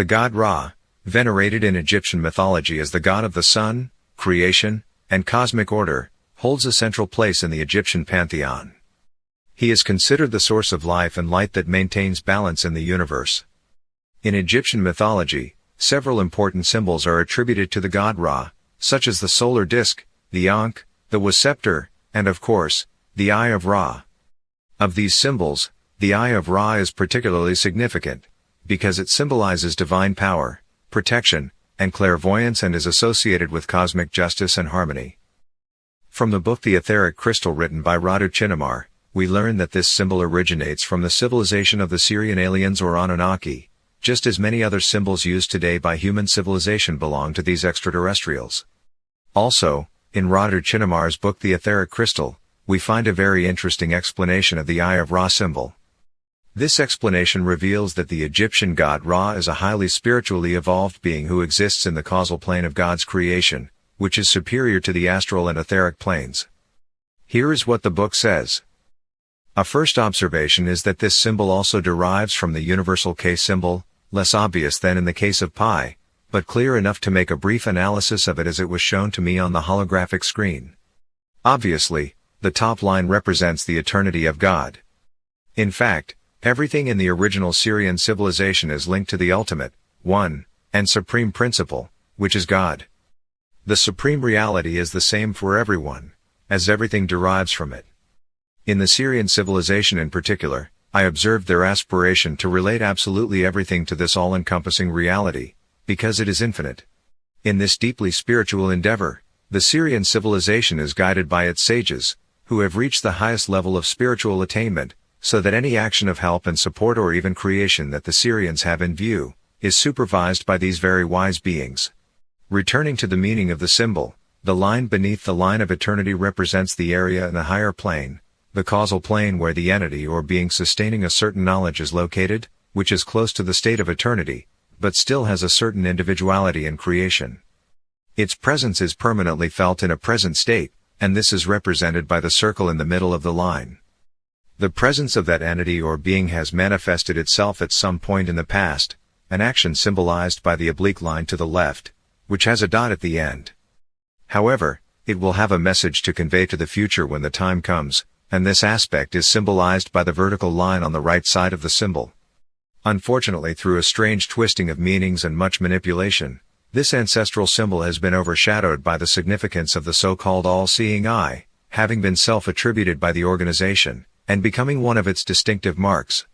The god Ra, venerated in Egyptian mythology as the god of the sun, creation, and cosmic order, holds a central place in the Egyptian pantheon. He is considered the source of life and light that maintains balance in the universe. In Egyptian mythology, several important symbols are attributed to the god Ra, such as the solar disk, the Ankh, the Wa scepter, and of course, the Eye of Ra. Of these symbols, the Eye of Ra is particularly significant, because it symbolizes divine power, protection, and clairvoyance and is associated with cosmic justice and harmony. From the book The Etheric Crystal written by Radu Chinnamar, we learn that this symbol originates from the civilization of the Syrian aliens or Anunnaki, just as many other symbols used today by human civilization belong to these extraterrestrials. Also, in Radu Chinnamar's book The Etheric Crystal, we find a very interesting explanation of the Eye of Ra symbol. This explanation reveals that the Egyptian god Ra is a highly spiritually evolved being who exists in the causal plane of God's creation, which is superior to the astral and etheric planes. Here is what the book says. A first observation is that this symbol also derives from the universal K symbol, less obvious than in the case of pi, but clear enough to make a brief analysis of it as it was shown to me on the holographic screen. Obviously, the top line represents the eternity of God. In fact, everything in the original Syrian civilization is linked to the ultimate, one, and supreme principle, which is God. The supreme reality is the same for everyone, as everything derives from it. In the Syrian civilization in particular, I observed their aspiration to relate absolutely everything to this all-encompassing reality, because it is infinite. In this deeply spiritual endeavor, the Syrian civilization is guided by its sages, who have reached the highest level of spiritual attainment, so that any action of help and support or even creation that the Syrians have in view, is supervised by these very wise beings. Returning to the meaning of the symbol, the line beneath the line of eternity represents the area in the higher plane, the causal plane where the entity or being sustaining a certain knowledge is located, which is close to the state of eternity, but still has a certain individuality in creation. Its presence is permanently felt in a present state, and this is represented by the circle in the middle of the line. The presence of that entity or being has manifested itself at some point in the past, an action symbolized by the oblique line to the left, which has a dot at the end. However, it will have a message to convey to the future when the time comes, and this aspect is symbolized by the vertical line on the right side of the symbol. Unfortunately, through a strange twisting of meanings and much manipulation, this ancestral symbol has been overshadowed by the significance of the so-called all-seeing eye, having been self-attributed by the organization, and becoming one of its distinctive marks.